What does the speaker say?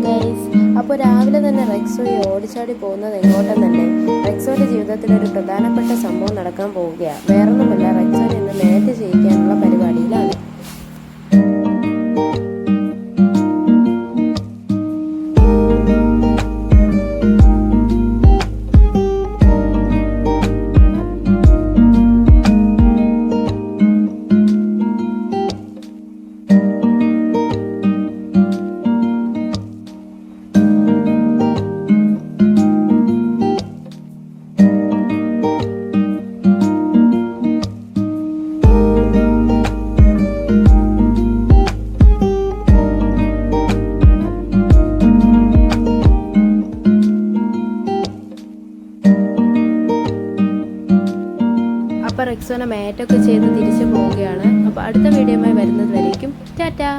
Guys, അപ്പോൾ രാവിലെ തന്നെ റെക്സോ ഓടിച്ചാടി പോകുന്നത് എങ്ങോട്ടെന്നല്ലേ? റെക്സോയുടെ ജീവിതത്തിൽ ഒരു പ്രധാനപ്പെട്ട സംഭവം നടക്കാൻ പോവുകയാണ്. വേറൊന്നുമല്ല, റെക്സോനെ ഇന്ന് മാറ്റ് ചെയ്യിക്കാനുള്ള പരിപാടിയിലാണ്. അപ്പോൾ റെക്സോനെ മാറ്റൊക്കെ ചെയ്ത് തിരിച്ചു പോവുകയാണ്. അപ്പോൾ അടുത്ത വീഡിയോയുമായി വരുന്നത് വരേക്കും ടാറ്റാ.